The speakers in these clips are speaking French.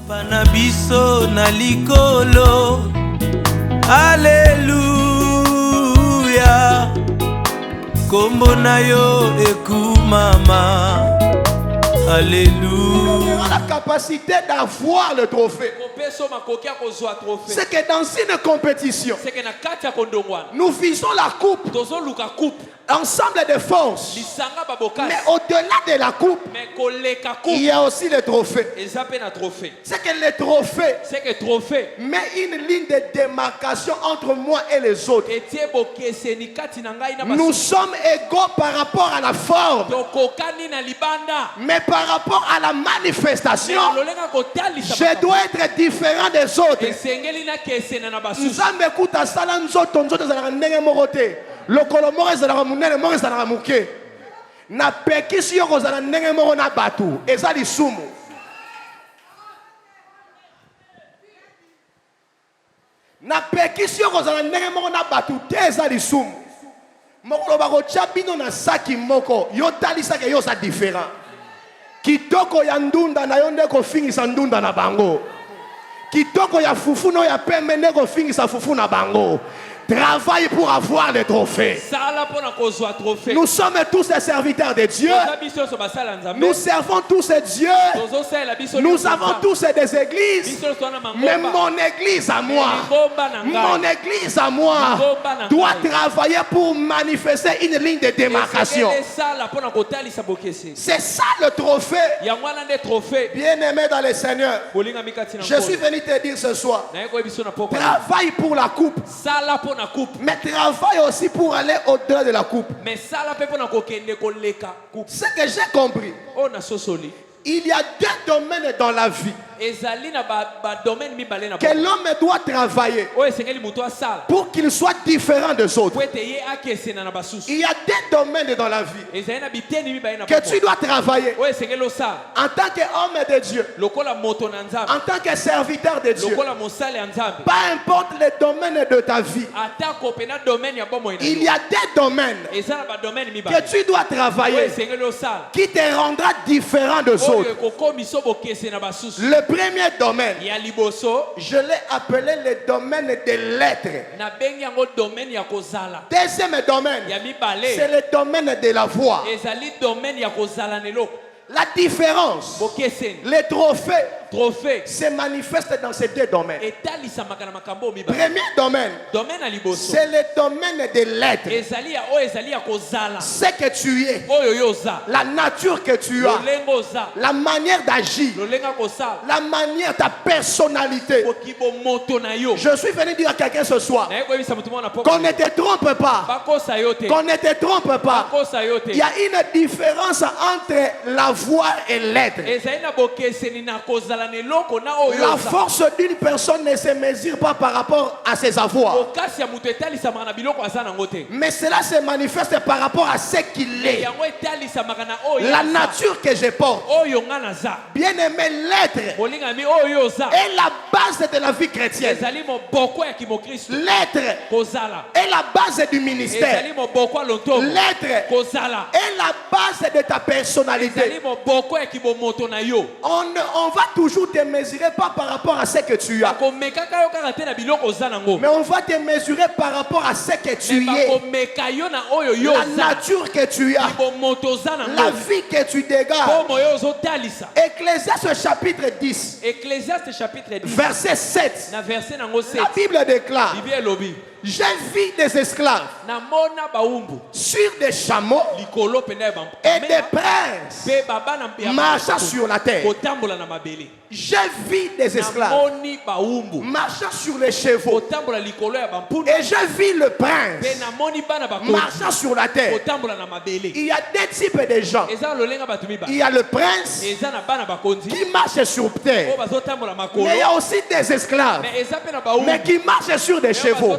Panabiso na likolo. Alléluia. Kombo na yo ekumama. Alléluia. On a la capacité d'avoir le trophée. C'est que dans une compétition, nous visons la coupe. Ensemble de forces. Mais au-delà de la coupe, il y a aussi le trophée. C'est que le trophée met une ligne de démarcation entre moi et les autres. Nous sommes égaux par rapport à la forme. Mais par rapport à la manifestation, je dois être différent des autres. Le colomore ezalaka munene moko ezalaka muke na pekisi yo kozala ndenge moko na batu eza lisumu na pekisi yo kozala ndenge moko na batu te eza lisumu mokolo bakotya bino na saki moko yo talisaka yo za différent kitoko ya ndunda na yo nde kofingisa ndunda na bango kitoko ya fufu no ya pembe nde kofingisa fufu na bango. Travaille pour avoir les trophées. Nous sommes tous des serviteurs de Dieu. Nous servons tous Dieu. Nous avons tous des églises. Mais mon église à moi, doit travailler pour manifester une ligne de démarcation. C'est ça le trophée. Bien-aimé dans le Seigneur, je suis venu te dire ce soir, travaille pour la coupe. Mais travaille aussi pour aller au-delà de la coupe. Ce que j'ai compris, il y a deux domaines dans la vie que l'homme doit travailler pour qu'il soit différent des autres. Il y a deux domaines dans la vie que tu dois travailler en tant qu'homme de Dieu, en tant que serviteur de Dieu. Pas importe le domaine de ta vie, il y a des domaines que tu dois travailler qui te rendra différent des autres. Le premier domaine, je l'ai appelé le domaine des lettres. Deuxième domaine, c'est le domaine de la voix. La différence, les trophées se manifestent dans ces deux domaines. Premier domaine, c'est le domaine des lettres. Ce que tu es, la nature que tu as, la manière d'agir, la manière, ta personnalité. Je suis venu dire à quelqu'un ce soir qu'on ne te trompe pas. Qu'on ne te trompe pas. Il y a une différence entre la voix et l'être. La force d'une personne ne se mesure pas par rapport à ses avoirs, mais cela se manifeste par rapport à ce qu'il est, la nature que je porte. Bien aimé, l'être est la base de la vie chrétienne. L'être est la base du ministère. L'être est la base de ta personnalité. On va toujours te mesurer pas par rapport à ce que tu as, mais on va te mesurer par rapport à ce que tu es, la nature que tu as, la vie que tu dégages. Ecclésiaste chapitre 10, verset 7, la Bible déclare: j'ai vu des esclaves sur des chameaux et des princes marchant sur la terre. J'ai vu des esclaves marchant sur les chevaux et j'ai vu le prince marchant sur la terre. Il y a deux types de gens. Il y a le prince qui marche sur terre, mais il y a aussi des esclaves mais qui marchent sur des chevaux.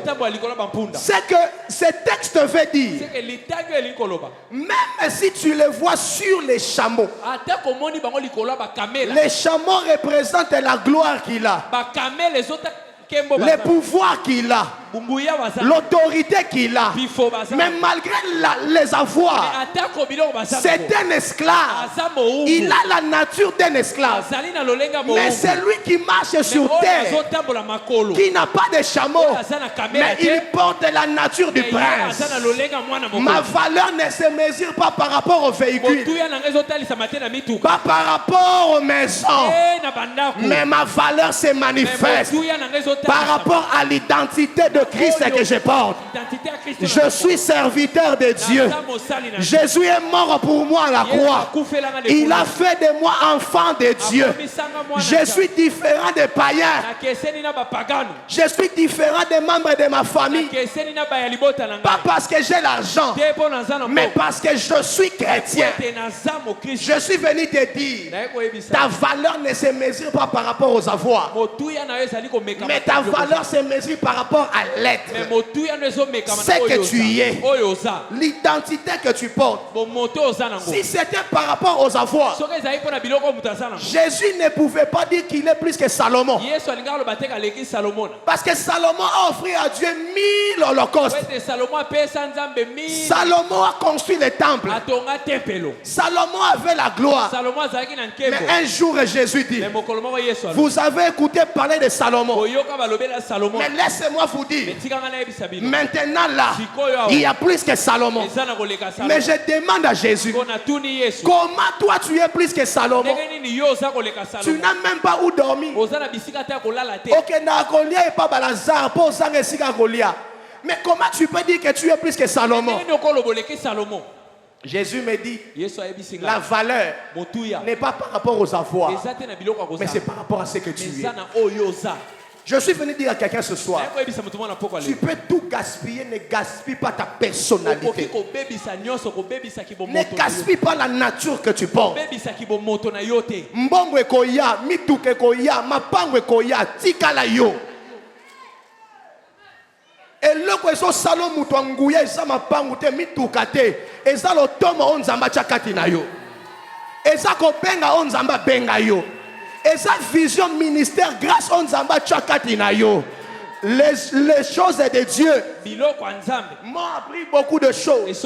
C'est que ce texte veut dire, même si tu les vois sur les chameaux, les chameaux représentent la gloire qu'il a, le pouvoir qu'il a. l'autorité qu'il a. Mais malgré les avoirs, c'est un esclave. Il a la nature d'un esclave. Mais c'est lui qui marche sur terre, qui n'a pas de chameau, mais il porte la nature du prince. Ma valeur ne se mesure pas par rapport au véhicule, pas par rapport aux maisons, mais ma valeur se manifeste par rapport à l'identité de Christ que je porte. Je suis serviteur de Dieu. Jésus est mort pour moi à la croix. Il a fait de moi enfant de Dieu. Je suis différent des païens. Je suis différent des membres de ma famille. Pas parce que j'ai l'argent, mais parce que je suis chrétien. Je suis venu te dire, ta valeur ne se mesure pas par rapport aux avoirs, mais ta valeur se mesure par rapport à l'être. C'est que tu es, l'identité que tu portes. Si c'était par rapport aux avoirs, Jésus ne pouvait pas dire qu'il est plus que Salomon, parce que Salomon a offert à Dieu 1000 holocaustes. Salomon a construit le temple. Salomon avait la gloire. Mais un jour Jésus dit, vous avez écouté parler de Salomon, mais laissez-moi vous dire, maintenant là, il y a plus que Salomon. Mais je demande à Jésus, comment toi tu es plus que Salomon? Tu n'as même pas où dormir. Ok, n'a pas Balazar, pas mais comment tu peux dire que tu es plus que Salomon? Jésus me dit, la valeur n'est pas par rapport aux avoirs, mais c'est par rapport à ce que tu es. Je suis venu dire à quelqu'un ce soir, tu peux tout gaspiller, ne gaspille pas ta personnalité. Ne gaspille pas la nature que tu portes. Mbongo ekoya, mituke ekoya, mapango ekoya, tikala yo. Et le quoi salon mutuanguya isa mapango te mituka te. Eza lotomo onzamba chakati na yo. Eza ko benga onzamba benga yo. Eza vision ministère grâce onzamba chakati na yo. Les choses de Dieu m'ont appris beaucoup de choses.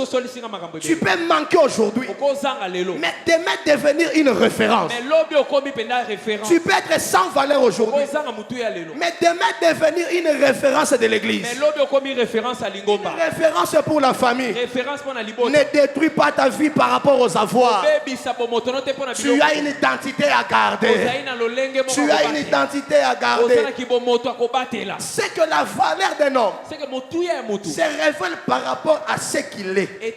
Tu peux manquer aujourd'hui, mais demain devenir une référence. Tu peux être sans valeur aujourd'hui, mais demain devenir une référence de l'église. Une référence pour la famille. Ne détruis pas ta vie par rapport aux avoirs. Tu as une identité à garder. Tu as une identité à garder. C'est que la valeur d'un homme se révèle par rapport à ce qu'il est.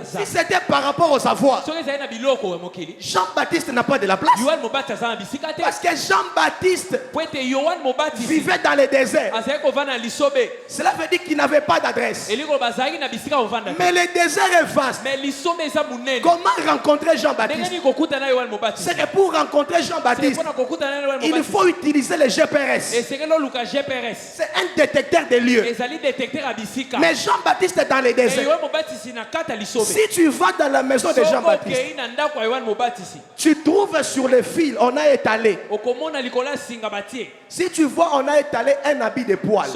Si c'était par rapport aux avoirs, Jean-Baptiste n'a pas de la place. Parce que Jean-Baptiste vivait dans le désert. Cela veut dire qu'il n'avait pas d'adresse. Mais le désert est vaste. Comment rencontrer Jean-Baptiste? C'est que pour rencontrer Jean-Baptiste, il faut utiliser le GPS. C'est un détecteur de lieux. Mais Jean-Baptiste est dans les déserts. Si tu vas dans la maison de Jean-Baptiste, tu trouves sur le fil, on a étalé. Si tu vois, on a étalé un habit de poil.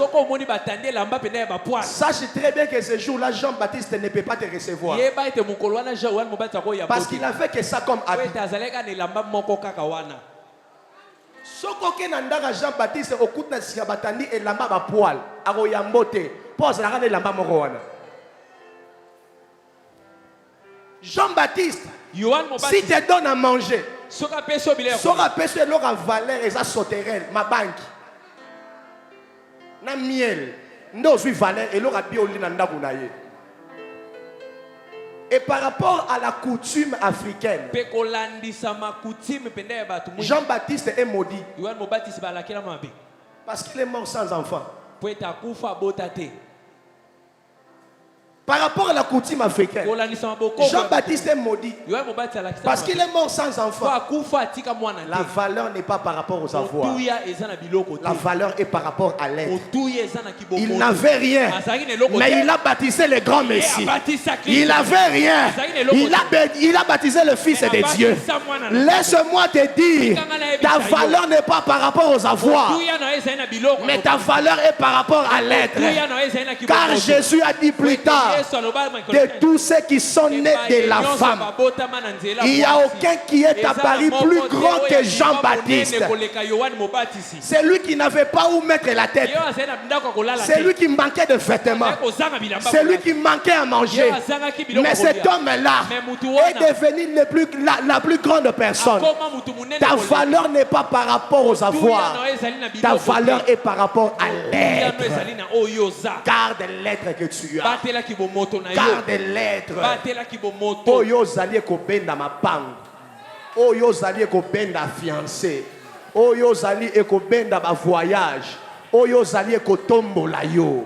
Sache très bien que ce jour-là, Jean-Baptiste ne peut pas te recevoir. Parce qu'il a fait que ça comme habit. Sokoke nandaka Jean-Baptiste okuta siabatandi elamba ba poil aroyambote pose la rane lamba moko wana. Jean-Baptiste, si te donne à manger, soka peso l'ora valeur eza sauterelle ma banque na miel ndo zui valeur et l'ora bioli na ndaku na ye. Et par rapport à la coutume africaine, Jean-Baptiste est maudit parce qu'il est mort sans enfant. Par rapport à la coutume africaine, Jean-Baptiste est maudit parce qu'il est mort sans enfant. La valeur n'est pas par rapport aux avoirs. La valeur est par rapport à l'être. Il n'avait rien, mais il a baptisé le grand Messie. Il n'avait rien, il a baptisé le Fils de Dieu. Laisse-moi te dire, ta valeur n'est pas par rapport aux avoirs, mais ta valeur est par rapport à l'être. Car Jésus a dit plus tard, de tous ceux qui sont nés de la femme, il n'y a aucun qui est apparu plus grand que Jean-Baptiste. C'est lui qui n'avait pas où mettre la tête. C'est lui qui manquait de vêtements. C'est lui qui manquait à manger. Mais cet homme-là est devenu la plus grande personne. Ta valeur n'est pas par rapport aux avoirs. Ta valeur est par rapport à l'être. Garde l'être que tu as. Garde l'être. Oyo zali ekobenda mapango. Oyo zali ekobenda fiancé. Oyo zali ekobenda ba voyage. Oyo zali ekotombola yo.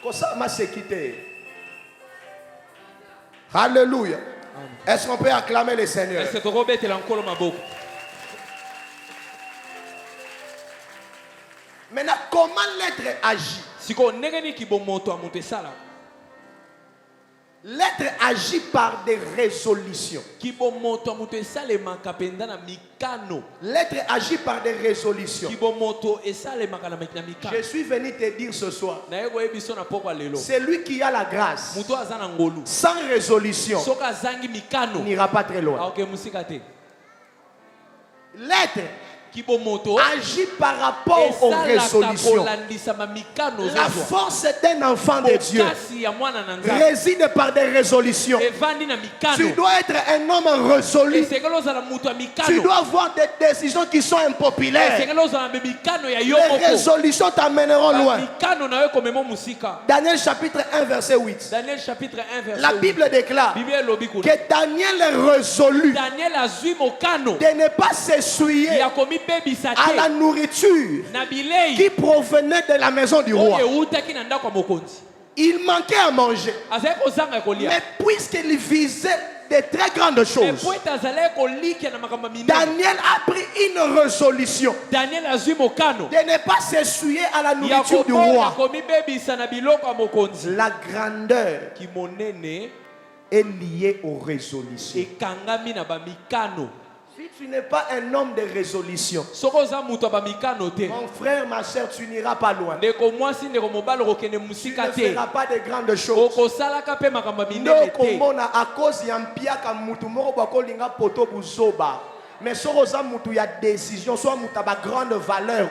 Kosa ma sécurité. Alléluia. Est-ce qu'on peut acclamer le Seigneur? Maintenant, comment l'être agit? L'être agit par des résolutions. L'être agit par des résolutions. Je suis venu te dire ce soir, c'est lui qui a la grâce. Sans résolution, n'ira pas très loin. L'être agit par rapport aux résolutions. La force d'un enfant de Dieu réside par des résolutions. Tu dois être un homme résolu. Tu dois avoir des décisions qui sont impopulaires. Les résolutions t'amèneront loin. Daniel chapitre 1 verset 8. La Bible déclare que Daniel est résolu de ne pas s'essuyer à la nourriture qui provenait de la maison du roi. Il manquait à manger, mais puisqu'il visait de très grandes choses, Daniel a pris une résolution de ne pas s'essuyer à la nourriture du roi. La grandeur est liée aux résolutions. Si tu n'es pas un homme de résolution, mon frère, ma soeur, tu n'iras pas loin. Tu ne feras pas de grandes choses. Mais si tu as des décisions, soit tu as une grande valeur,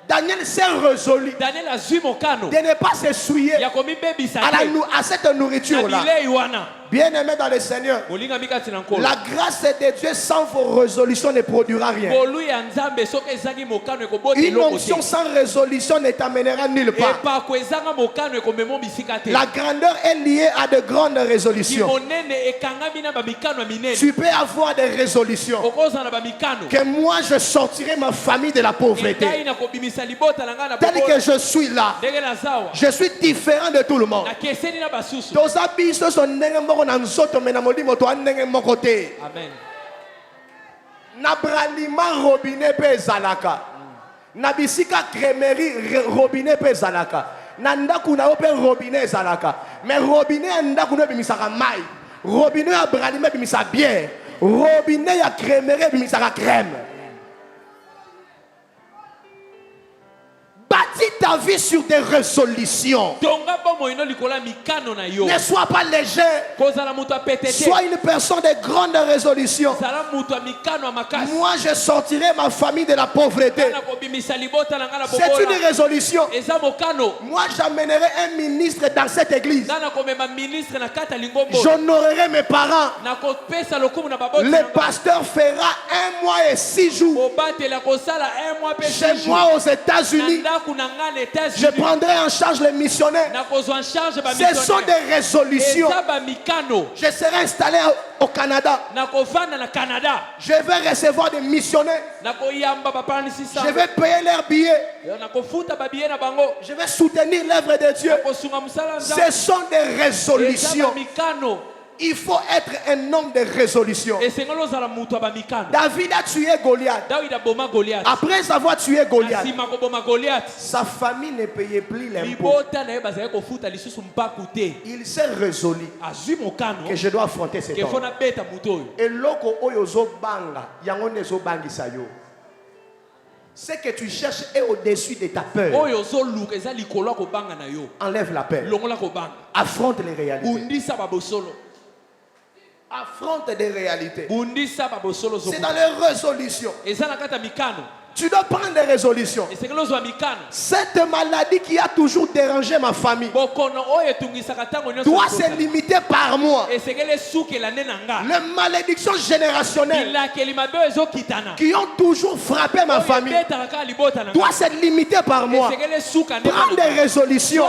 Daniel s'est résolu de ne pas s'essuyer à cette nourriture-là. Bien-aimé dans le Seigneur, la grâce de Dieu sans vos résolutions ne produira rien. Une onction sans résolution ne t'amènera nulle part. La grandeur est liée à de grandes résolutions. Tu peux avoir des résolutions. Que moi je sortirai ma famille de la pauvreté. Tel que je suis là, je suis différent de tout le monde. Amen. Nabralima robinet pe zalaka. Nabisika cremerie robinet pe zalaka. Nandaku na open robinet zalaka. Mais robinet ndaku no bimisaka mai. Robinet ya bralima bimisa bière. Robinet ya cremerie bimisaka crème. Bâtis ta vie sur des résolutions. Ne sois pas léger. Sois une personne de grande résolution. Moi, je sortirai ma famille de la pauvreté. C'est une résolution. Moi, j'amènerai un ministre dans cette église. J'honorerai mes parents. Le pasteur fera 1 mois et 6 jours chez moi aux États-Unis. Je prendrai en charge les missionnaires. Ce sont des résolutions. Je serai installé au Canada. Je vais recevoir des missionnaires. Je vais payer leurs billets. Je vais soutenir l'œuvre de Dieu. Ce sont des résolutions. Il faut être un homme de résolution. David a tué Goliath. Après avoir tué Goliath, sa famille ne payait plus l'impôt. Il s'est résolu que je dois affronter cet homme. Et loko oyozo banga, yango nezo bangisa yo. Ce que tu cherches est au-dessus de ta peur. Enlève la peur. Affronte les réalités. Affronte des réalités. C'est dans les résolutions. Tu dois prendre des résolutions. Cette maladie qui a toujours dérangé ma famille doit se limiter par moi. Les malédictions générationnelles qui ont toujours frappé ma famille doivent se limiter par moi. Prends des résolutions.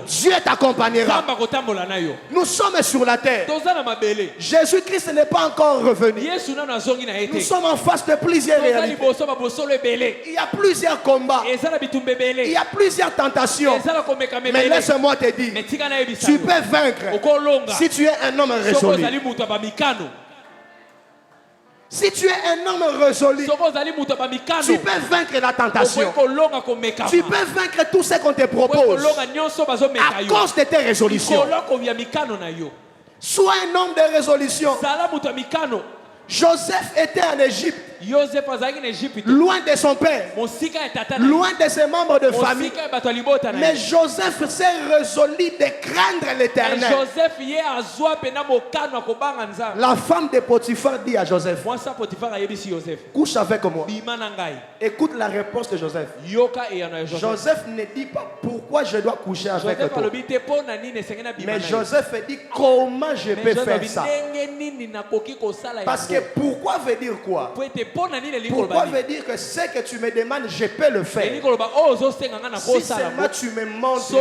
Dieu t'accompagnera. Nous sommes sur la terre. Jésus-Christ n'est pas encore revenu. Nous sommes en face de plusieurs réalités. Il y a plusieurs combats. Il y a plusieurs tentations. Mais laisse-moi te dire, tu peux vaincre si tu es un homme résolu. Si tu es un homme résolu, tu peux vaincre la tentation. Tu peux vaincre tout ce qu'on te propose à cause de tes résolutions. Sois un homme de résolution. Joseph était en Égypte, loin de son père, loin de ses membres de famille. Mais Joseph s'est résolu de craindre l'Éternel. La femme de Potiphar dit à Joseph, couche avec moi. Écoute la réponse de Joseph. Joseph ne dit pas pourquoi je dois coucher avec toi. Mais Joseph dit comment je peux faire ça. Parce que pourquoi veut dire quoi? Pourquoi veut dire que ce que tu me demandes, je peux le faire. Si seulement tu me montres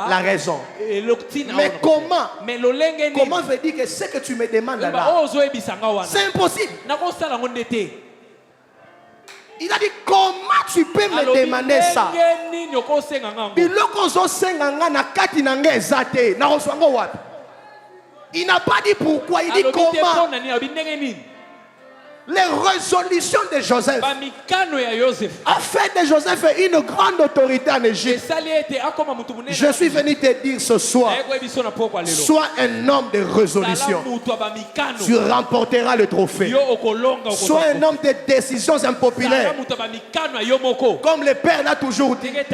la raison. Mais comment? Comment veut dire que ce que tu me demandes là, c'est impossible. Il a dit comment tu peux me demander ça? Il n'a pas dit pourquoi, il dit comment. Les résolutions de Joseph a fait de Joseph une grande autorité en Égypte. Je suis venu te dire ce soir, sois un homme de résolution. Tu remporteras le trophée. Sois un homme de décisions impopulaires. Comme le Père l'a toujours dit, des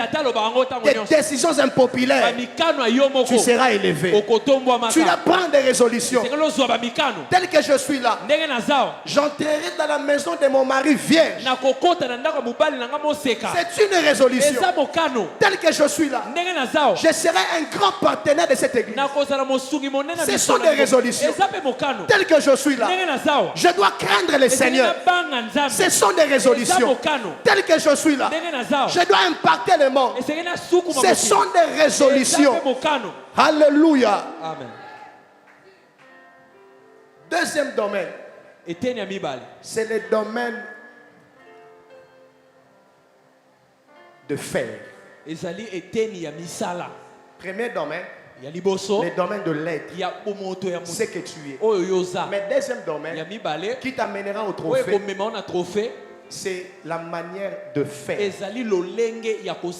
décisions impopulaires, tu seras élevé. Tu dois prendre des résolutions. Tel que je suis là, j'entrerai dans la maison de mon mari vierge. C'est une résolution. Tel que je suis là, je serai un grand partenaire de cette église. Ce sont des résolutions. Tel que je suis là, je dois craindre le Seigneur. Ce sont des résolutions. Tel que je suis là, je dois impacter le monde. Ce sont des résolutions. Alléluia. Amen. Deuxième domaine, c'est le domaine de faire. Premier domaine, le domaine de l'être. C'est que tu es. Mais deuxième domaine, qui t'amènera au trophée, c'est la manière de faire.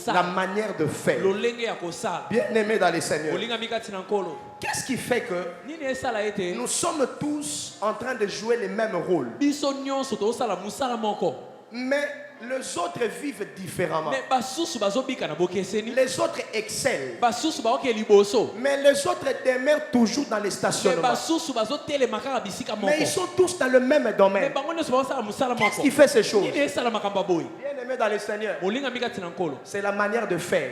La manière de faire. Bien aimé dans les Seigneurs. Qu'est-ce qui fait que nous sommes tous en train de jouer les mêmes rôles? Mais les autres vivent différemment. Les autres excellent. Mais les autres demeurent toujours dans les stationnements. Mais ils sont tous dans le même domaine. Qu'est-ce qui fait ces choses? Bien aimé dans le Seigneur, c'est la manière de faire.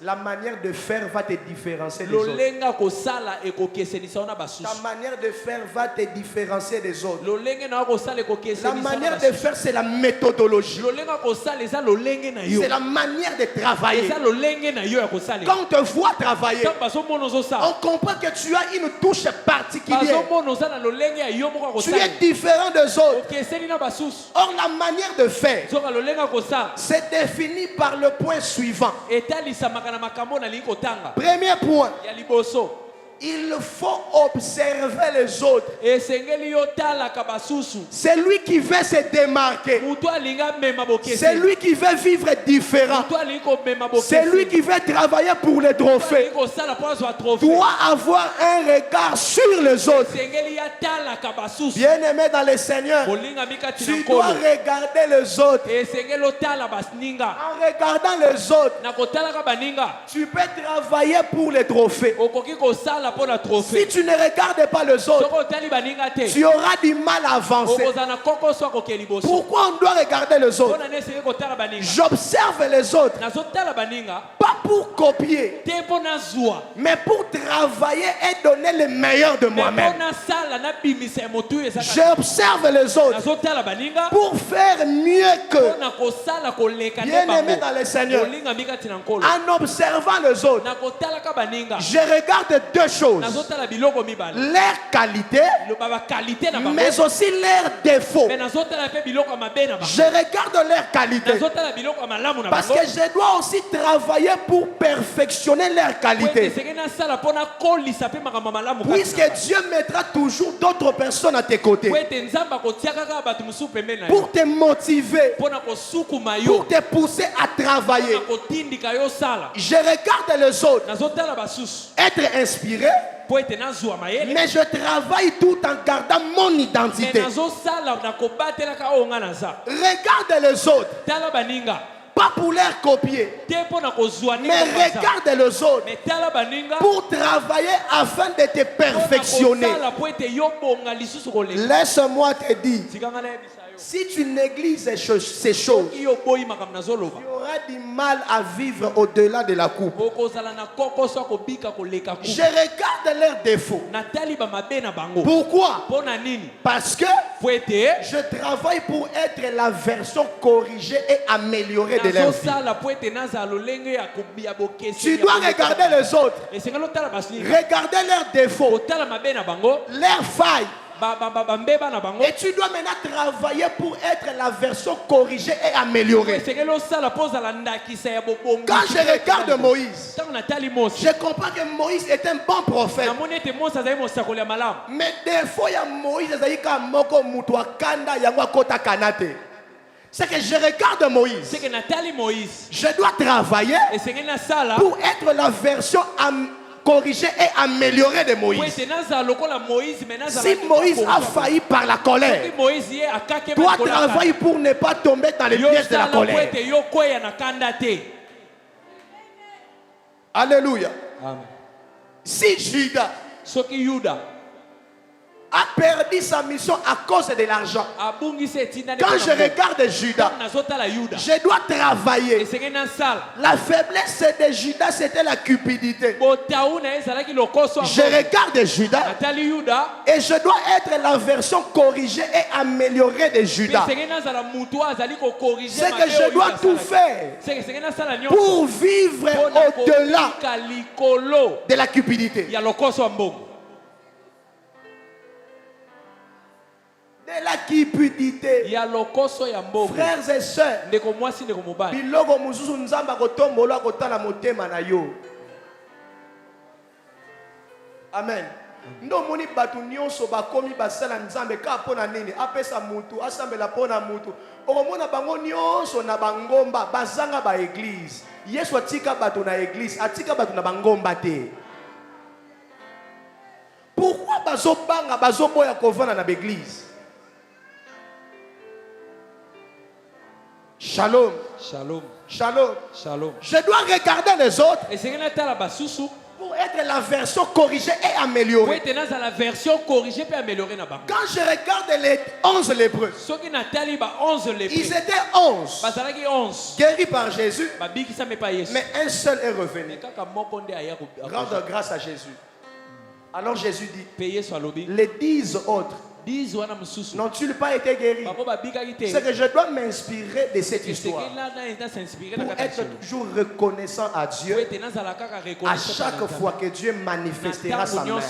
La manière de faire va te différencier des autres. Ta manière de faire va te différencier des autres. La manière de faire, c'est la méthodologie. C'est la manière de travailler. Quand on te voit travailler, on comprend que tu as une touche particulière. Tu es différent des autres. Or, la manière de faire, c'est défini par le point suivant. Premier point, il faut observer les autres. C'est lui qui veut se démarquer. C'est lui qui veut vivre différent. C'est lui qui veut travailler pour les trophées. Doit avoir un regard sur les autres. Bien-aimé dans le Seigneur, tu dois regarder les autres. En regardant les autres, tu peux travailler pour les trophées. Si tu ne regardes pas les autres, tu auras du mal à avancer. Pourquoi on doit regarder les autres? J'observe les autres, pas pour copier, mais pour travailler et donner le meilleur de moi-même. J'observe les autres pour faire mieux qu'eux. Bien-aimé dans le Seigneur, en observant les autres, je regarde deux choses: leur qualité, mais aussi leurs défauts. Je regarde leur qualité parce que je dois aussi travailler pour perfectionner leur qualité. Puisque Dieu mettra toujours d'autres personnes à tes côtés pour te motiver, pour te pousser à travailler. Je regarde les autres être inspiré, mais je travaille tout en gardant mon identité. Regarde les autres, pas pour les copier, mais regarde les autres pour travailler afin de te perfectionner. Laisse-moi te dire, si tu négliges ces choses, tu auras du mal à vivre au-delà de la coupe. Je regarde leurs défauts. Pourquoi? Parce que je travaille pour être la version corrigée et améliorée de leur vie. Tu dois regarder les autres, regarder leurs défauts, leurs failles. Et tu dois maintenant travailler pour être la version corrigée et améliorée. Quand je regarde Moïse, je comprends que Moïse est un bon prophète. Mais des fois, il y a Moïse, c'est que je regarde Moïse. Je dois travailler pour être la version corriger et améliorer de Moïse. Si Moïse a failli par la colère, toi travaille pour ne pas tomber dans les pièges de la colère. Alléluia. Amen. Si Judas a perdu sa mission à cause de l'argent, quand je regarde Judas, je dois travailler. La faiblesse de Judas, c'était la cupidité. Je regarde Judas et je dois être la version corrigée et améliorée de Judas. C'est que je dois tout faire pour vivre au-delà de la cupidité. De la cupidité. Frères et sœurs, biloko mususu nzamba kotombola kotala motema na yo. Amen. Ndo moni batu nyonso bakomi basala nzambe ka pona nini apesa mutu asambela pona mutu okomona bango nyonso na bangomba bazanga ba église. Yesu atika batu na église atika batu na bangomba te. Pourquoi bazobanga bazoboya kovana na l'église? Shalom. Shalom. Shalom. Shalom. Je dois regarder les autres pour être être la version corrigée et améliorée. Quand je regarde les 11 lépreux, ils étaient 11 guéris par Jésus, mais un seul est revenu. Rendre grâce à Jésus. Alors Jésus dit, les 10 autres n'ont-ils pas été guéris? C'est que je dois m'inspirer de cette histoire pour être toujours reconnaissant à Dieu à chaque fois que Dieu manifestera sa main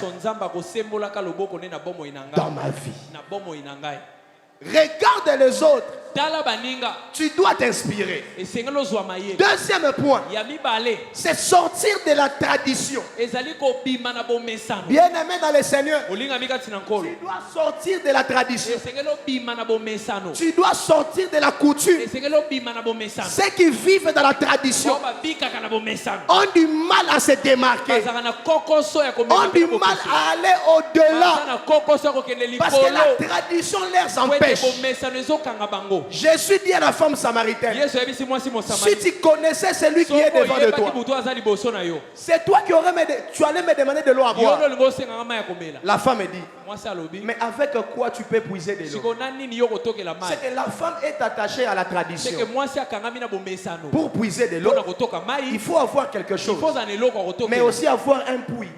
dans ma vie. Regarde les autres. Tu dois t'inspirer. Deuxième point, c'est sortir de la tradition. Bien-aimé dans le Seigneur, tu dois sortir de la tradition. Tu dois sortir de la coutume. Ceux qui vivent dans la tradition ont du mal à se démarquer, ont du mal à aller au-delà, parce que la tradition les empêche. Jésus dit à la femme samaritaine, si tu connaissais celui qui est devant de toi, c'est toi qui tu allais me demander de l'eau à boire. La femme dit, mais avec quoi tu peux puiser de l'eau? C'est que la femme est attachée à la tradition. Pour puiser de l'eau, il faut avoir quelque chose, mais aussi avoir un puits.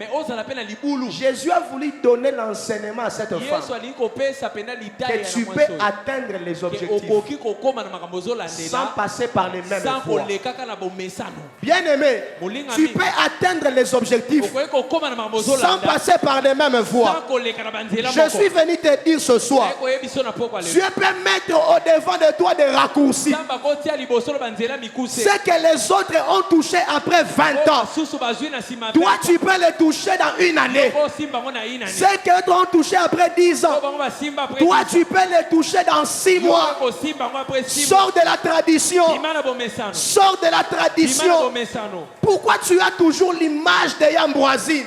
Jésus a voulu donner l'enseignement à cette femme que tu peux atteindre les objectifs sans passer par les mêmes voies. Bien-aimé, tu peux atteindre les objectifs sans passer par les mêmes voies. Je suis venu te dire ce soir, Dieu peut mettre au-devant de toi des raccourcis. Ce que les autres ont touché après 20 ans, toi tu peux les toucher dans une année. Ce que les autres ont touché après 10 ans, toi tu peux les toucher dans 6 mois. Sors de la tradition. Sors de la tradition. Pourquoi tu as toujours l'image de Yambroisine?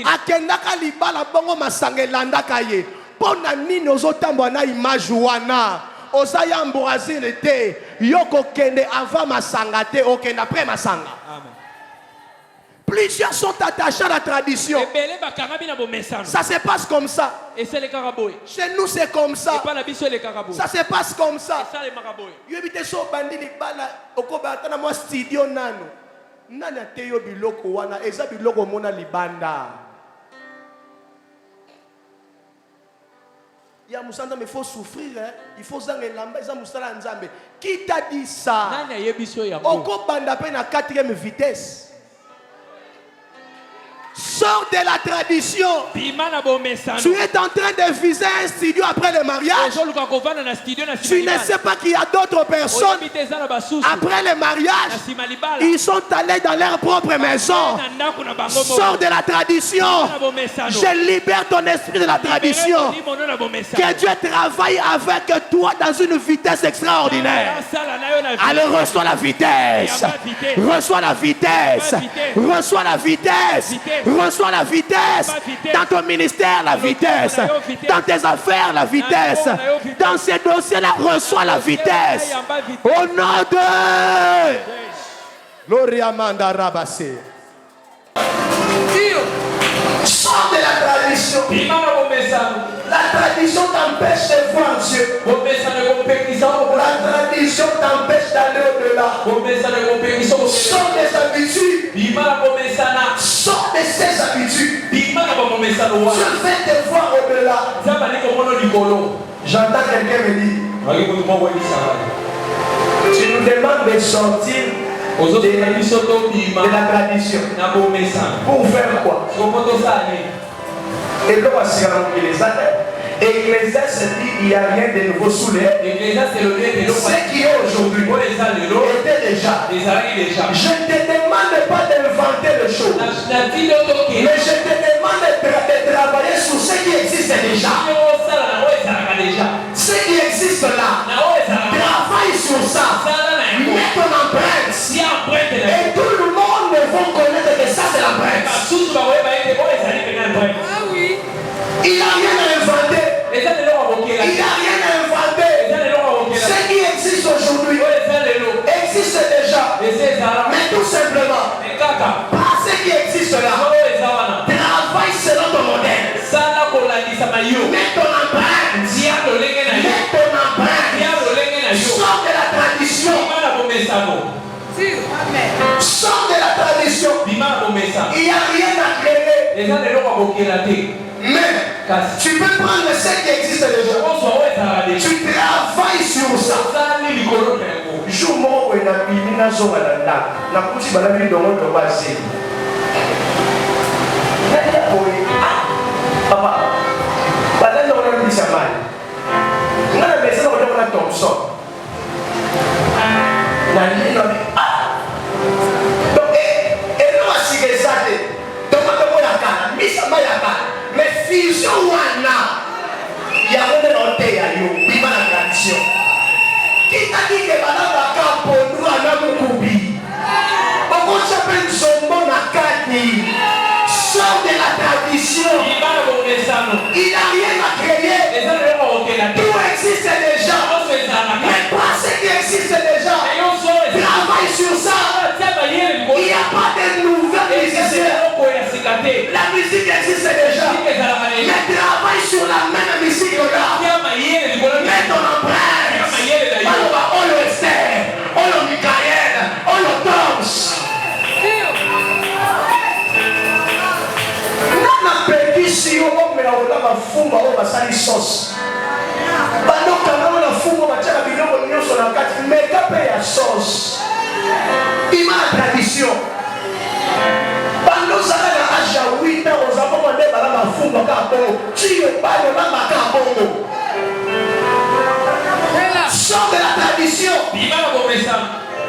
Akendaka libala bongo masangelanda kaye. Pona nini ozotambo na image wana. Oza Yambroisine te. Yoko kende avant masanga te. Okende après masanga. Plusieurs sont attachés à la tradition. Ça se passe comme ça. Chez nous, c'est comme ça. Ça se passe comme ça. Il faut souffrir, hein? Il faut qui t'a dit ça? Oko banda pe na 4e vitesse. Sors de la tradition. Tu es en train de viser un studio après le mariage. Tu ne sais pas qu'il y a d'autres personnes après le mariage. Ils sont allés dans leur propre maison. Sors de la tradition. Je libère ton esprit de la tradition. Que Dieu travaille avec toi dans une vitesse extraordinaire. Alors reçois la vitesse. Reçois la vitesse. Reçois la vitesse. Reçois la vitesse. Dans ton ministère, la vitesse. Dans tes affaires, la vitesse. Dans ces dossiers-là, reçois la vitesse. Au nom de Loriamanda Rabassé. Sors de la tradition. La tradition t'empêche de voir Dieu. La tradition t'empêche d'aller au-delà. Sors des habitudes. Sors de ces habitudes. Je vais te voir au-delà. J'entends quelqu'un me dire, tu nous demandes de sortir de la tradition. Pour faire quoi? Et comme Ecclésiaste dit il n'y a rien de nouveau sous les. Ce qui est aujourd'hui était déjà. Je ne te demande pas d'inventer les choses, mais je te demande de travailler sur ce qui existe déjà. Ce qui existe là, travaille sur ça. Mets ton empreinte. Et tout le monde va connaître que ça c'est l'empreinte. Il n'y a rien à inventer. Il n'y a rien à inventer. Ce qui existe aujourd'hui existe déjà. Mais tout simplement, par ce qui Mais tu peux prendre ce qui existe déjà. Tu travailles sur ça. Jour où il y a une zone à la petite balade de l'eau de base. Papa, balade de l'eau de Samal. On a la maison de l'eau de Thompson. Donc, et nous, si les années, donc, on a mais fusion, il y a un autre, il y a une tradition. Qui t'a dit que madame a pour nous à Namukubi? Pourquoi s'appelle son bon Akati? Sort de la tradition. Il n'a rien à créer. Tout existe déjà. Mais pas ce qui existe déjà. Travaille sur ça. Il n'y a pas de nouvelles musiciens. La musique existe déjà. Mais travaille sur la même musique là. Mets ton empreinte. Olo Esther, Olo Michael, Olo Toms. Nana perdition au mela ola mafumba o basali sauce. Bando kana na fumba bataka biloko nyonso na kati meka pe ya sauce. Ima tradition. Bando sala na aja 8 ans ozapo mande bala mafumba ka bongo. Chie balo na makabongo. Sors de la tradition.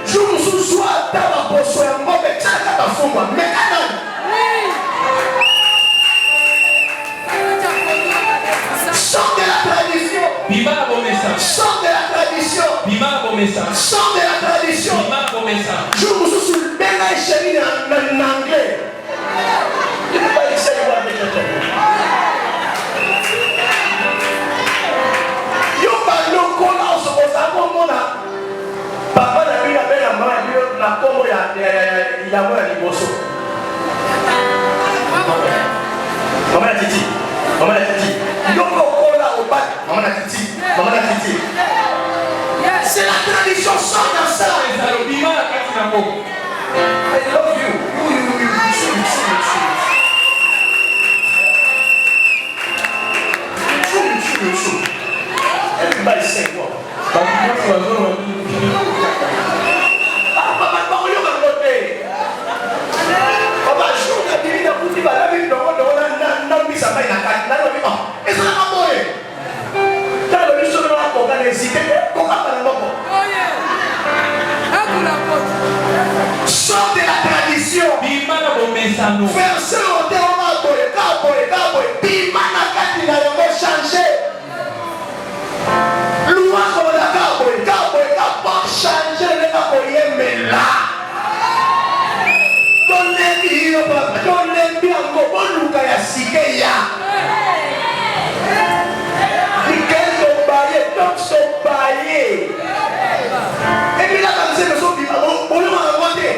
Je me souviens dans ma poche, un mauvais tchak à ta fumba. Mais Adam. Sors de la tradition. Sors de la tradition. Sors de la tradition. Je me souviens bien la chérie en anglais. Je ne peux pas essayer de voir avec quelqu'un. Papa n'a plus la belle à main, la combo il a moins de bosso. Maman la titi, maman la titi. Yoko là au bac, maman la titi, maman la titi. C'est la tradition sans dans ça. I love you. You. Everybody say what? Sors de la tradition. Verset au déroulement, Bimana Katina va changer. Louange comme la pour changer le capoyer, mais là. Donne-les bien comme Luka Yasikeya. Nickel sont baillés, donc sont baillés. Et puis là, quand c'est le son qui va, on lui m'a raconté.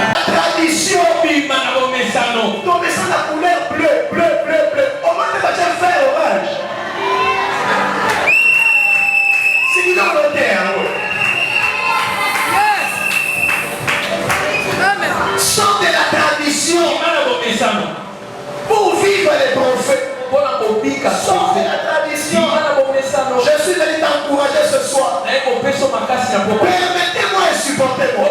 La tradition, ton message la couleur bleu. Au moins, tu vas faire orange. C'est du volontaire. Sors de la tradition. Pour vivre les prophètes. Sors de la tradition. Je suis venu t'encourager ce soir. Permettez-moi et supportez-moi.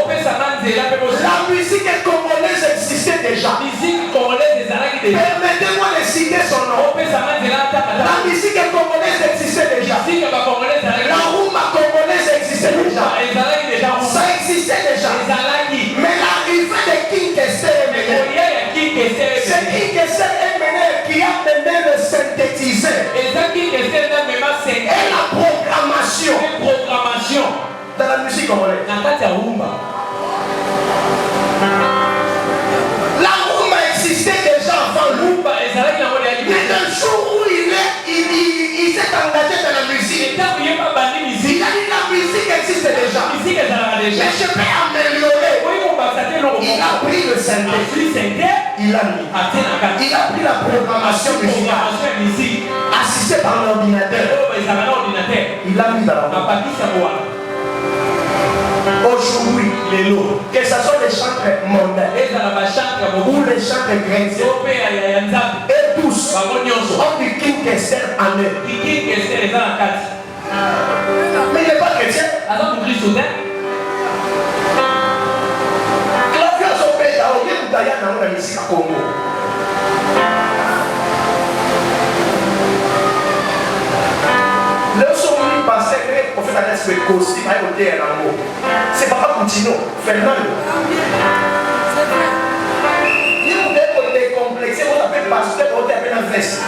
La musique congolaise existait déjà. Permettez-moi de citer son nom. La musique congolaise existait déjà. La rumba congolaise existait déjà. Ça existait déjà. Mais l'arrivée de King Kessel est menée. C'est King Kessel est mené qui a mené le synthétiseur. Et la programmation. Dans la musique congolaise. La rumba existait déjà avant lui. Mais le jour où il s'est engagé dans la musique, il a dit la musique existe déjà. Mais je peux améliorer. Il a pris le synthé. Il a mis. Il a pris la programmation musicale. Assisté par l'ordinateur. Il a mis dans la rumba. Aujourd'hui, que ce soit les chantres mondains ou les chantres chrétiens, et tous ont du King Kessel en eux. Mais il n'est pas chrétien. Le souverain passé que le prophète a laissé le costume à côté à l'amour. C'est pas Poutino, Fernando. Il vous êtes décomplexé, vous appelez pasteur, vous appelez la veste.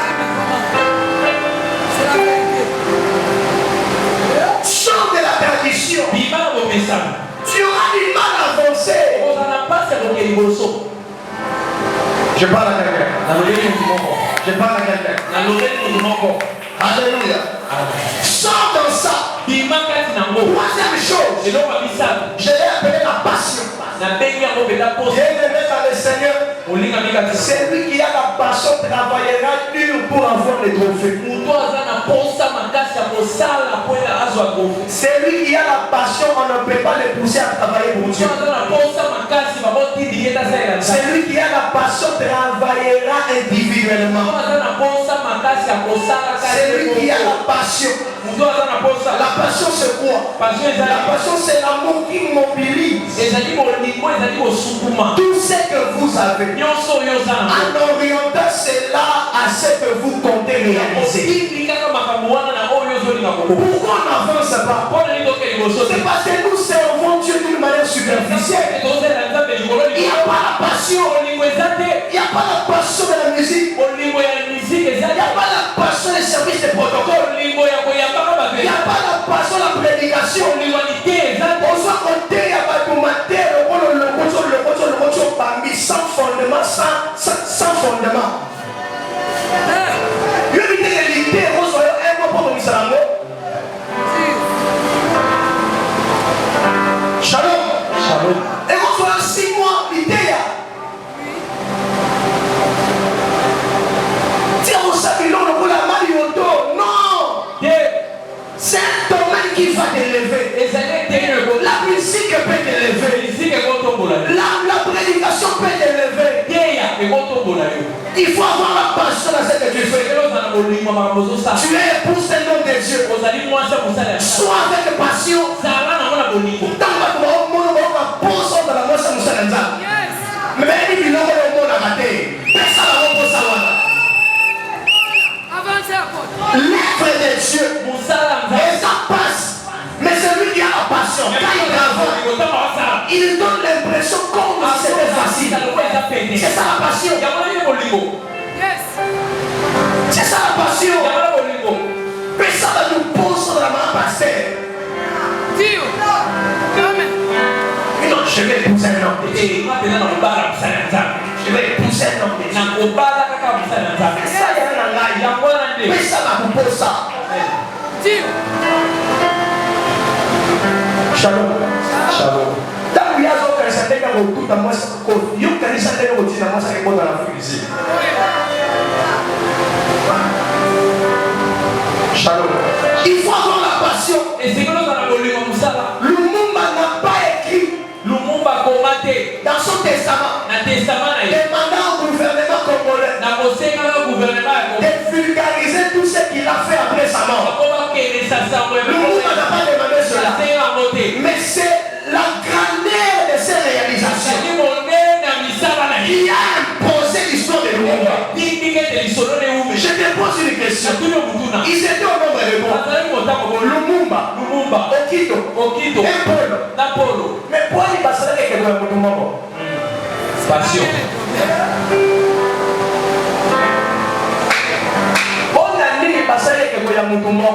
Chant de la tradition. Tu auras du mal à avancer. Je parle à quelqu'un. Je parle à quelqu'un. Alléluia. Sors dans ça. Troisième chose, je l'ai appelé la passion. Bien-aimé dans le Seigneur, celui qui a la passion travaillera dur pour avoir les trophées. Celui qui a la passion, on ne peut pas le pousser à travailler pour Dieu. Celui qui a la passion travaillera individuellement. Celui qui a la passion. La passion c'est quoi? La passion c'est l'amour qui mobilise tout ce que vous avez en orientant cela à ce que vous comptez réaliser. Pourquoi on n'avance pas? C'est parce que nous servons Dieu d'une manière superficielle. Il n'y a pas la passion. Il n'y a pas la passion de la musique. Il n'y a pas la passion des services de protocole. Il n'y a pas la passion de la prédication. On soit compté à Badoumate, sans fondement, sans fondement. Je vais dire l'idée, vous soyez un mot pour nous. Shalom. Shalom. Et vous soyez 6 mois, l'idée. Tiens, vous savez, l'on pour la marioto. Non. C'est un domaine qui va t'élever. La musique peut t'élever. La prédication peut t'élever. Il faut avoir la passion dans ce que tu fais. Tu es épouse d'un homme de Dieu. Sois avec passion. L'être de Dieu, et ça passe. Mais celui qui a la passion, quand il travaille, il donne l'impression comme si c'était facile. C'est ça la passion. C'est ça la passion. Mais ça va nous poser dans la main pasteur. Non, je vais épouser un homme. Je vais épouser un homme. Ça, il y a un langage. Mais ça va vous poser ça. Shalom. Shalom. Tant qu'il y a d'autres certains qui ont tout à moi, il y a des certains qui ont dit à moi, ça répond dans la musique. Shalom. Il faut avoir la passion. Et c'est que nous avons le Lumumba n'a pas écrit dans son testament demandant au gouvernement congolais de vulgariser tout ce qu'il a fait après sa mort. Lumumba n'a pas demandé cela. Mais c'est la grandeur de ses réalisations qui a imposé l'histoire de Lumumba. Je te pose une question. Ils étaient au nombre de bons. Lumumba, Okito, et Polo. Mais pourquoi il passe avec le Lumumba? Passion. On a dit qu'il passe avec le Lumumba.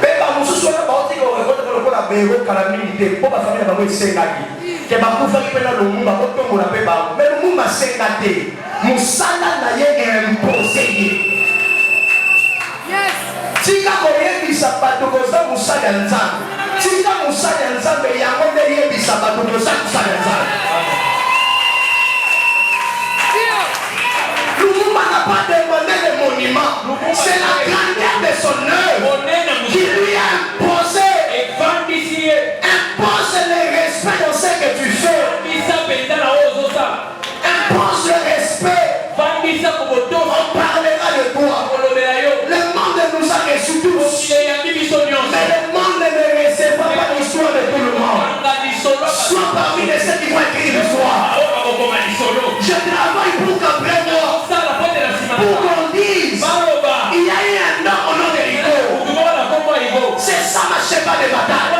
Mais par nous, ce soit la partie qu'on reconnaît la béro, calamité, pour la famille de Bamou et Sengaki. Que Bamou fait que le Lumumba, on l'a fait Bamou. Mais le Lumumba Sengate, Moussala n'a rien imposé. Tika koyebisa bato koza musala nzambe. Tika musala nzambe yango nde yebisa bato koza musala nzambe. Lumumba n'a pas demandé le monument. C'est la grandeur de son œuvre qui lui a imposé. Impose le Impose le respect. On parlera de toi. Le monde nous a reçus tous. Mais le monde ne recevra pas l'histoire de tout le monde. Sois parmi les ceux qui vont écrire l'histoire. Je travaille pour qu'après moi, pour qu'on dise, il y a eu un homme au nom de Rico. C'est ça ma cheval de bataille.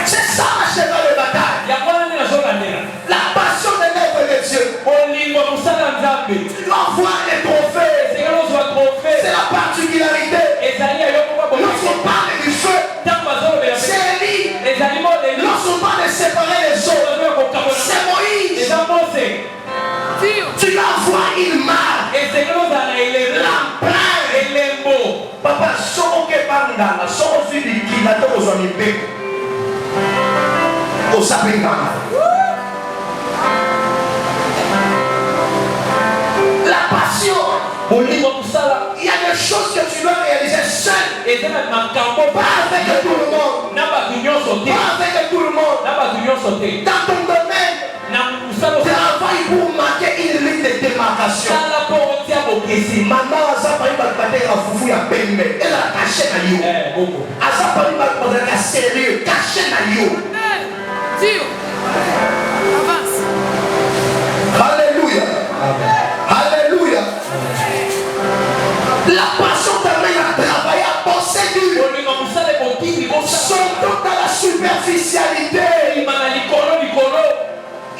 C'est ça ma cheval de bataille. La passion de l'œuvre de Dieu. Tu dois voir les trophées. C'est la particularité. Lorsqu'on parle du feu, c'est Élie. Lorsqu'on parle de séparer les eaux, c'est Moïse. Tu dois voir, il marche. L'empreinte. Papa, soko ke bangana, soko fili kila to ozoni pe. Osabengana. La passion. Il y a des choses que tu dois réaliser seul. Pas avec tout le monde. Pas avec tout le monde. Dans ton domaine, travaille pour marquer une ligne de démarcation. Maman, ça parle de bataille à foufou ya pembe. Elle a caché na yo. Ça parle de bataille sérieux, caché na yo. Alléluia. Alléluia. La passion t'amène à travailler, à bosser dur. Surtout dans la superficialité. Il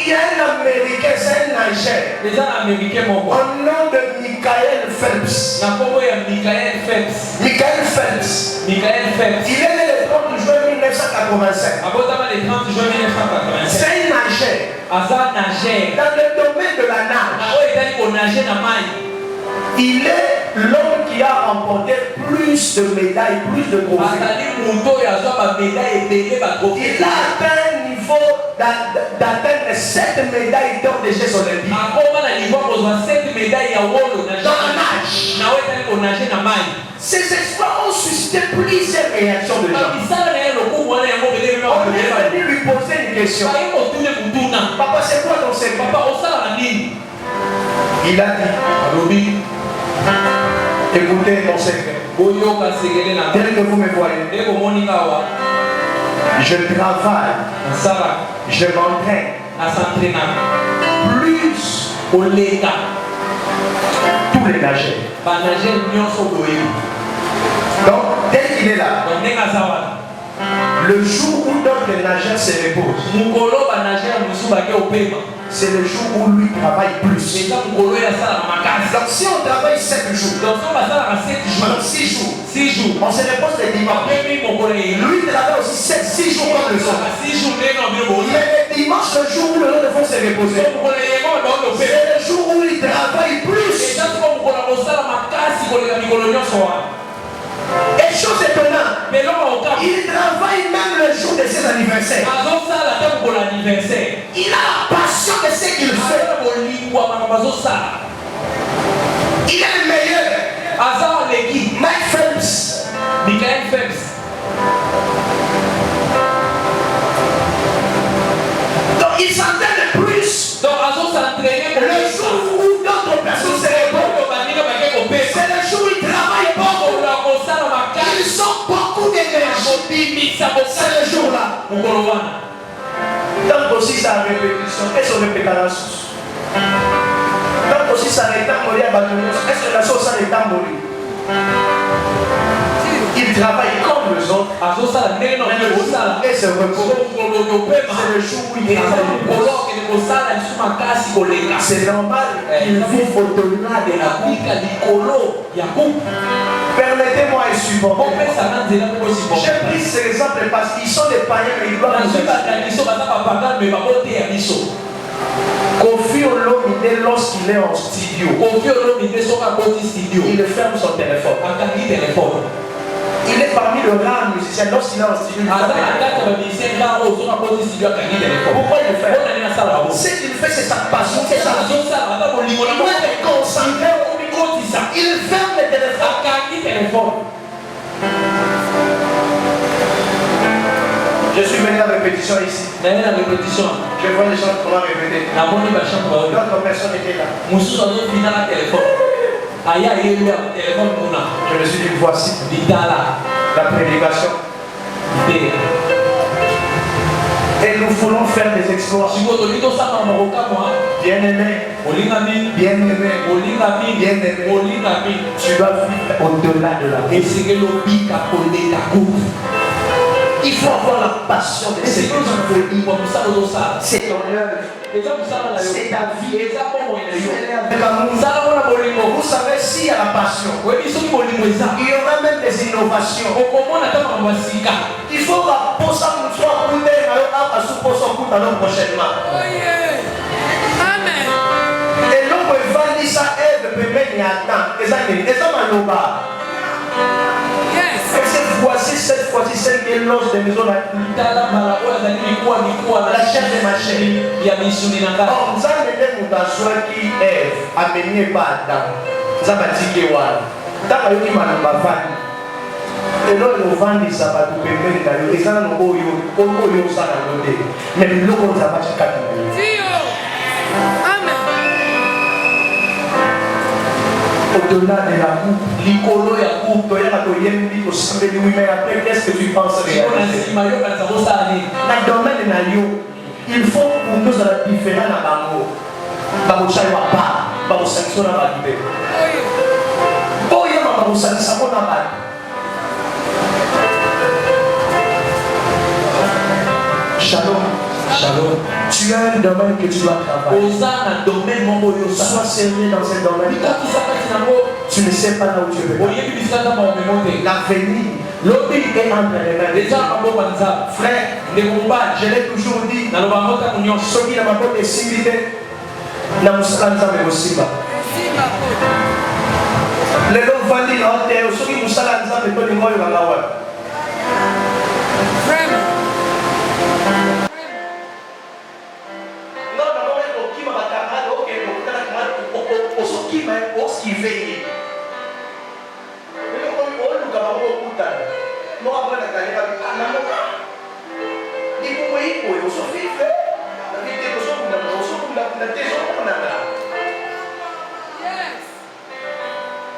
y a un Américain, c'est un nageur. Au nom de Michael Phelps. Michael Phelps. Il est né le 30 juin 1985. C'est un nageur. Dans le domaine de la nage. Il est l'homme qui a remporté plus de médailles, plus de trophées. Il a atteint un niveau d'atteindre 7 médailles d'or des Jeux olympiques. Dans la nage. Ces exploits ont suscité plusieurs réactions de gens. On est venu lui poser une question. Papa, c'est quoi ton secret? Il a dit, écoutez mon secret. Tel que vous me voyez, je travaille, je m'entraîne plus au l'état. Tous les nageurs. Donc, dès qu'il est là, le jour où d'autres nageurs se reposent, c'est le jour où lui travaille plus. Donc si on travaille 7 jours, pendant 6 jours, on se repose le dimanche. Lui travaille aussi 6 jours comme le soir. Mais le dimanche, le jour où les autres vont se reposer, c'est le jour où il travaille plus. Et chose étonnante, il travaille même le jour de ses anniversaires. Il a la passion de ce qu'il fait. Il est le meilleur. Mike Phelps. Donc il s'entraîne plus. Le jour où d'autres personnes se reposent, c'est le jour où il travaille beaucoup. Ils ont beaucoup d'énergie. C'est le jour-là. Tant aussi sa répétition, est-ce qu'on répétera la source? Tant aussi sa rétambolie à Batonos, est-ce que la source a rétambolie? Il travaille comme les autres. Et se repose. C'est le jour où il travaille. C'est normal qu'il vit au-delà de la coupe. Permettez-moi un support. J'ai pris ces exemples parce qu'ils sont des païens, mais ils doivent nous aider. Kofi Olomide, lorsqu'il est en studio, il ferme son téléphone. Il est parmi le rare musicien. Lorsqu'il est en studio, pourquoi il le fait? Ce qu'il fait, c'est sa passion, c'est sa vie. Il doit être concentré. Il ferme le téléphone. Je suis venu à répétition ici. Je vois les gens qui vont répéter. D'autres personnes étaient là. Je me suis dit, voici la prédication. Et nous voulons faire des exploits. Bien-aimé, bien-aimé, bien-aimé, tu dois vivre au-delà de la vie. Il faut avoir la passion de ces choses. C'est ton œuvre. C'est ta vie. Vous savez, s'il y a la passion, il y aura même des innovations. Il faut que pour ça, nous soyons prochainement. Amen. Et l'homme va dire ça, Ève peut mettre voici cette fois-ci celle qui est l'os de maison la chair de ma chair. Or, nous avons été moutassoué qui Ève a mené par Adam. Nous avons dit que voilà. Tant que nous avons fait, et là nous vendons ça pour nous permettre d'aller. Et ça nous avons ça dans le côté. Mais nous avons ça pour au-delà de la coupe, l'icolo et la coupe, mais après, qu'est-ce que tu penses réaliser? Dans le domaine de Nayo, il faut pour nous la différence dans l'amour. Dans le chai wapa, dans le sanction dans la vie. Oh, il y a ma sanction dans la vie. Shalom. Shalom. Tu as un domaine que tu dois travailler. Sois sérieux dans ce domaine. Tu ne sais pas là où tu veux. L'avenir est entre les mains. Frère, je l'ai toujours dit. Ceux qui n'ont pas de civilité, n'a pas de civilité. Les gens vont dire, ceux qui n'ont pas de civilité,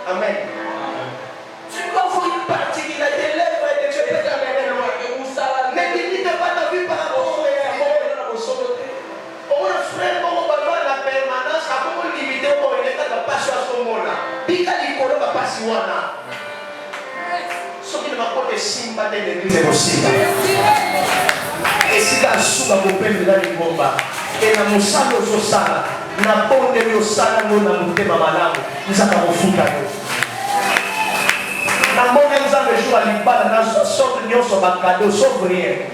Amen. Tu dois voir une partie qui a été lèvres et tu peux t'amener loin. Ne limite pas ta vie par rapport au frère, comment on va voir la permanence, à comment limiter pour une état de passion à ce moment-là. Pika di kolo va pas si wana. Ce qui ne m'a pas de simba de l'église est possible. Et si la souba vous pouvez me donner une bombe, et la moussala au sala, na bonne de sala, nous na mouté ma malade, nous avons foutu à nous. Na mona nous avons joué à l'ibala, na sorte de sur ma cadeau, sauf rien.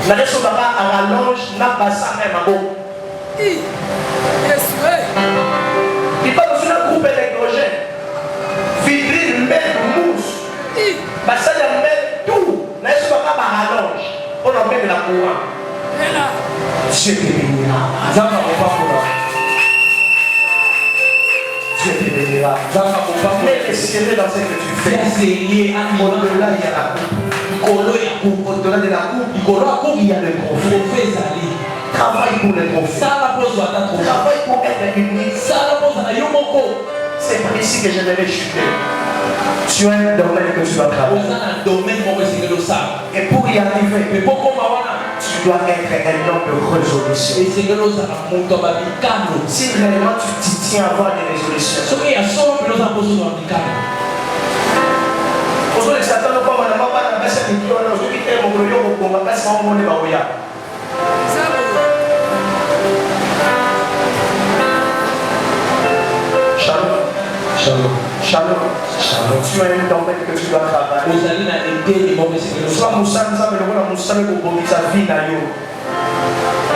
Na laisse au baba à rallonge, na bassa même à bon. Il parle sur un groupe électrogène. Vitrine, même mousse. Bassa de même tout. Na laisse au baba à rallonge. On en met de la courant. Dieu te bénira. Dieu te bénira. Mais espérer dans ce que tu fais. Au-delà, il y a la coupe. Au-delà de la coupe, il y a le prophète. Travaille pour le prophète. Travaille pour être uni. C'est par ici que je devais chuter. Tu as un domaine que tu dois travailler. Et pour y arriver, tu dois être un homme de résolution. Si réellement tu t'y tiens à avoir des résolutions. Shalom. Shalom. Shalom. Shalom. Tu as un domaine que tu dois travailler. Soit Moussa, nous avons Moussa pour bomber sa vie.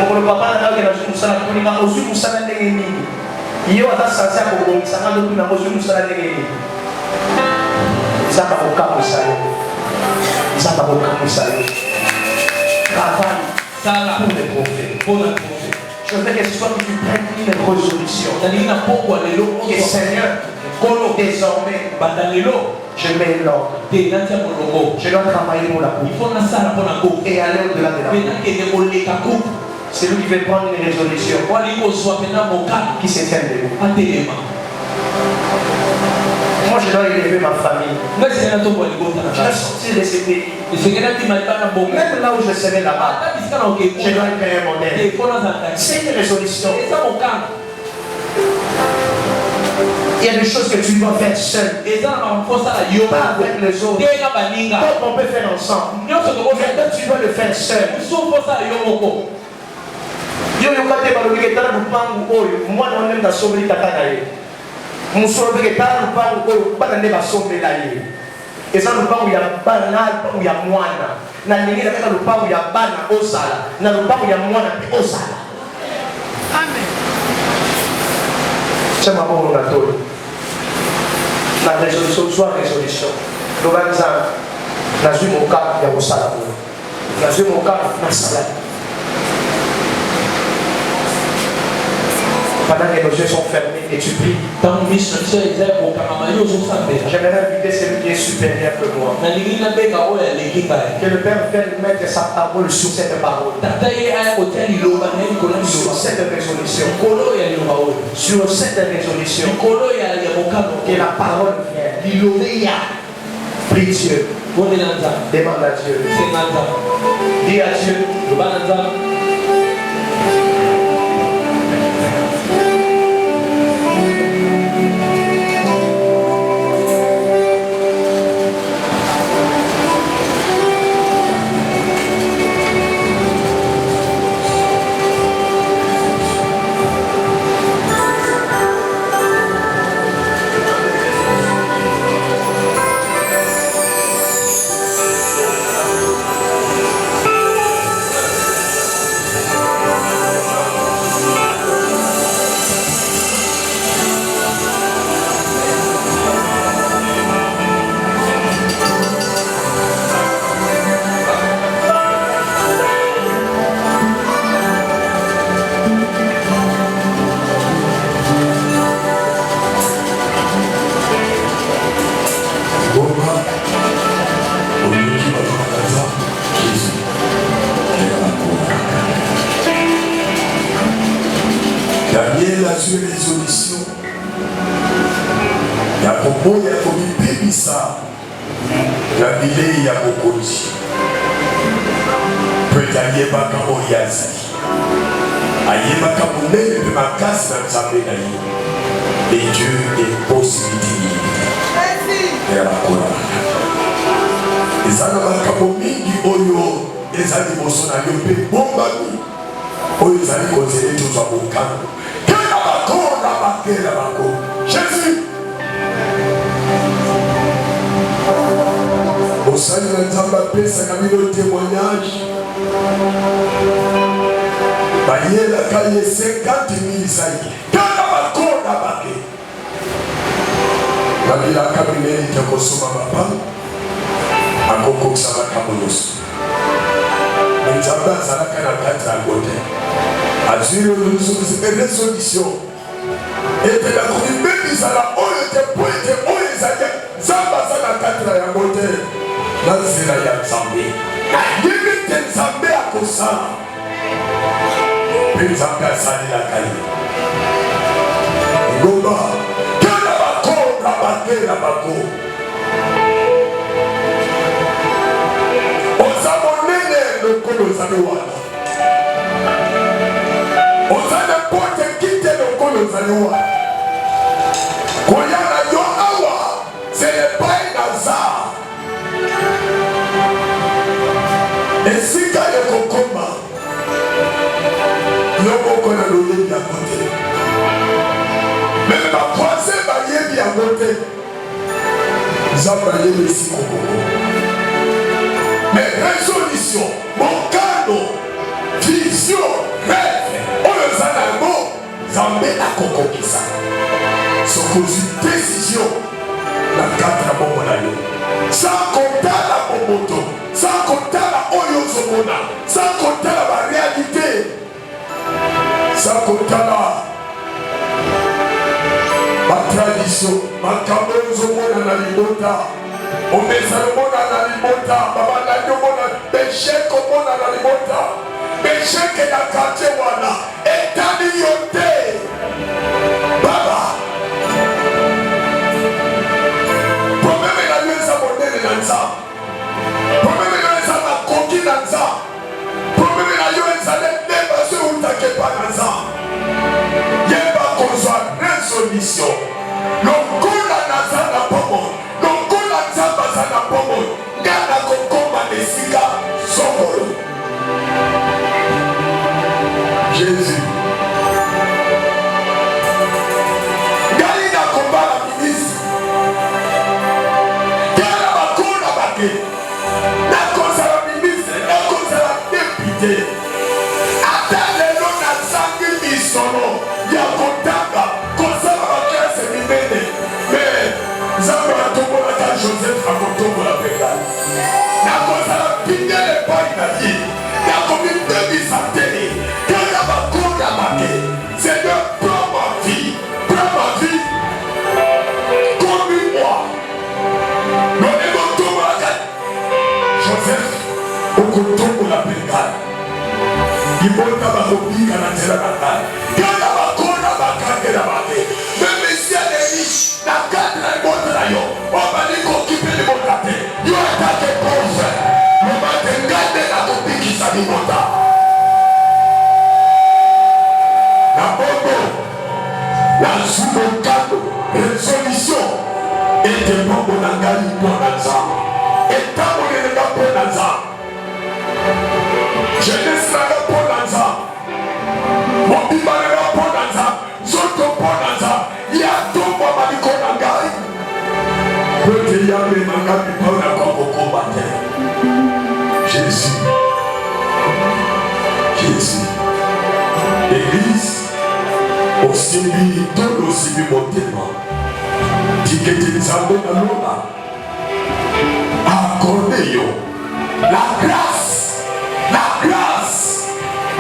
Mon papa n'a pas Moussa pour dire aussi Moussa n'a pas gagné. Il y a un sensé pour bomber sa vie. Nous avons Moussa n'a pas gagné. Ils ont pas beaucoup de ça. Ils ont pas beaucoup de ça. Travaille pour les prophètes. Je veux que ce soit que tu prennes une résolution. Que Seigneur, Désormais, je mets l'ordre. Je dois travailler pour la coupe et aller au-delà de la coupe. C'est lui qui veut prendre une résolution qui se tient debout. Moi, je dois élever ma famille. Je dois sortir de ce pays. Même là où je serai là-bas, je dois créer un modèle. C'est une résolution. Il y a des choses que tu dois faire seul. Pas avec les autres. Comme on peut faire ensemble. Mais toi, tu dois le faire seul. Yo yokate balobike tala lupangu oyo mwana wane ndasomeli tata na ye musolobeke tala lupangu oyo bana nde basombela ye eza lupangu ya bana na lupangu ya mwana na ndenge na kaka lupangu ya bana osala na lupangu ya mwana mpe osala. Amen. Chama bongo na tolo na résolution soit résolution loba nzambe nazwi mokano ya kosala boye nazwi mokano nasala. Pendant que nos yeux sont fermés et tu pries, j'aimerais inviter celui qui est supérieur que moi. Que le Père vienne mettre sa parole sur cette parole. Sur cette résolution. Sur cette résolution. Que la parole vienne. Prie Dieu. Demande à Dieu. Dis à Dieu. Daniel a su résolution. Il y a propos, il y a commis Bébissa. La ville, il y a beaucoup de choses. Peut-être qu'il y a pas de Oriazi. Il y a pas de monde qui m'a cassé dans sa vie. Et Dieu est possibilité. Et à la couleur. Et ça n'a pas de mingi oyo. Et ça dit bon son avion peut bombarder. Oyo ça dit continuer tout ça au camp. Jésus. Au salut de Nzamba, ça a mis le témoignage. Il y a 50 000 saïs. La ville a caminé, il y a consommé ma femme. A Coco, ça va camonos. Mais Nzamba, ça n'a qu'à la carte à côté. A Dieu, une résolution. Et puis la communauté la oyo te pointe oyo ezaki zamba za na katra ya mote na nzela ya nzambe yebi te nzambe akosala mpe nzambe asalelaka ye ngomba kena bakona bakela bako oza monene lokolo ozali wana oza nepote kite lokolo ozali wana Koyana yo awa, c'est le pain d'Azar. Et si tu as le cocomba, il y a beaucoup de loyer à côté. Mais ma pensée va y aller à côté. Nous avons parlé de ici au Congo. Mais résolution, mon cadeau, vision, rêve, on le zanango, zambé à Coco Kissa. Sans une décision, la carte à Bomonayo. Sans compter la Bomoto, sans compter la Oyozomona, sans compter la réalité, sans compter la tradition. biso makambo ozomona na libota omesa lomona na libota babalandi omona besheke omona na libota besheke na quartier wana etali yo te baba probleme na yo eza monene na nzambe probleme na yo eza makoki na nzambe probleme na yo ezali ndemba so eutake pa na nzambe yeba kozwa résolution lokola naza na bomoi lokola nzambe aza na bomoi nga nakokoma na esika songolo Jésus ngai nakombala ministre kala bakona bake nakozala ministre nakozala depute ata lelo nazangi misono ya kotanga kozala baklase minene me nzambe atombolaka Joseph akotombola pengai nakozala pingele epai na ye nakomibebisa te kaka bakoka bake Seigneur prends ma vie comme moi lolego tombolaka Joseph okotombola pengai libota bakobika na nzela na ngai kaka bakona bakangela bake meme sia de riche na kati na libota na yo obali kokipe libota te yo atake pauvre lobate ngai nde nakobikisa libota na bongo nazwi mokando résolution ete bongo na ngai mpo na nzambe etambolelenga mpo na nzambe jeunesse nanga mpo na nzambe mobimba nanga mpo na nzambe nzoto mpo na nzambe ya tombwa maliko na ngai po ete yamemanga bipa na kokokoma te Jésus Église osimbi tolo osimbi motema tikete nzambe na lona accorde yo la grâce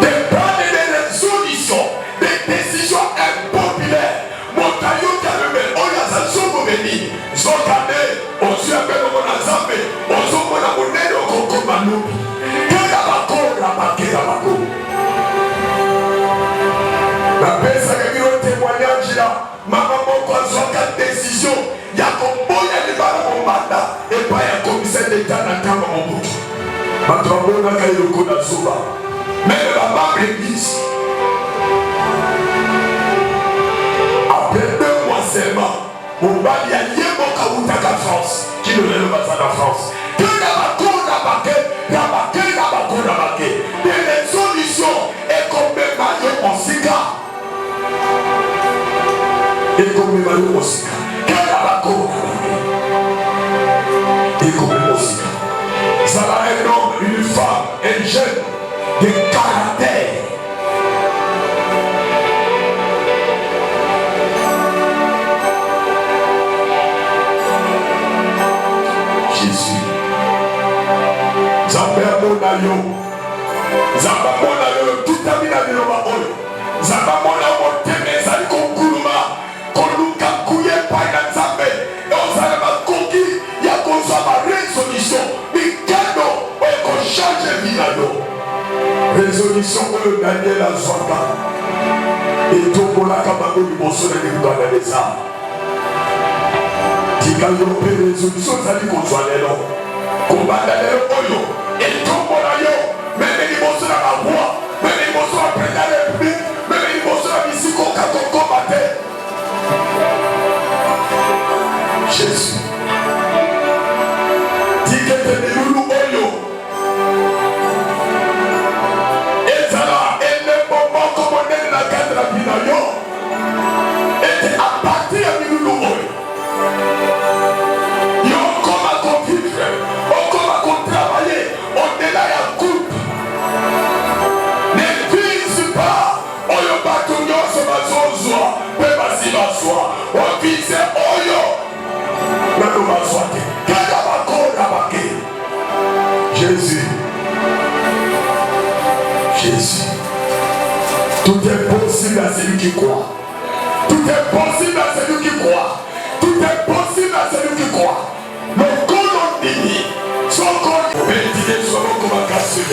de prendre des résolutions, des décisions impopulaires. Montayo Kaleme, Oyaza Zomobeni, Zokane, Ozuabeno Monazambe, Ozomona Monero Kokomanubi, Kelabako, Rabako. La pesa que nous témoignage là, maman Moko Zoka décision, Yakomboya Libara Momanda, et pas un commissaire d'État Nakama Mobutu. Matrambona Kayoko Nazuba. Même la membre église, après 2 mois seulement, mon bali a yémo Kawutaka France, qui ne lève pas à la France. Que Nabako, des solutions et comme Mario Monsika. Et comme Mario Monsika. Que Nabako, et comme Monsika. Ça va un homme, une femme, un jeune. De caractère. Jésus. Zambé Monayo. Zamba Monayo. Tout a mis la biloba oyo. Zamba Monayo. Teme zali konkuluma. Koluka kuye pa na Zambé. Ozala makoki. Ya kozwa ma résolution. Mikano. Eko change vilano. Résolution que Daniel a zwaka et tokolaka bango liboso na libanda leza tika yo mpe résolution ezali kozwa lelo kobanda lelo oyo etombola yo meme liboso na babwa meme liboso na président ya république meme liboso na bisika okakokoma te Jésus tikete milulu oyo et à partir de nous, comme à convivre, comme à travailler, au-delà de la coupe. Ne vise pas, on y a pas tout le monde, c'est ma chose, mais ma si ma soie, on vise, on y a, mais nous ma soie, Jésus. Tout est possible à celui qui croit. Tout est possible à celui qui croit. Tout est possible à celui qui croit. Le colon dit, son corps, méditer sur le comment casser.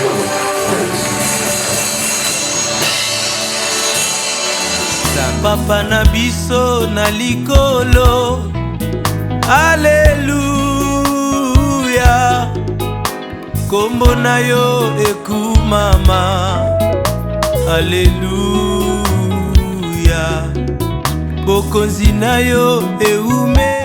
Papa na biso na likolo. Alléluia. Kombo na yo ekumama. Alléluia. Bokonzi na yo eume.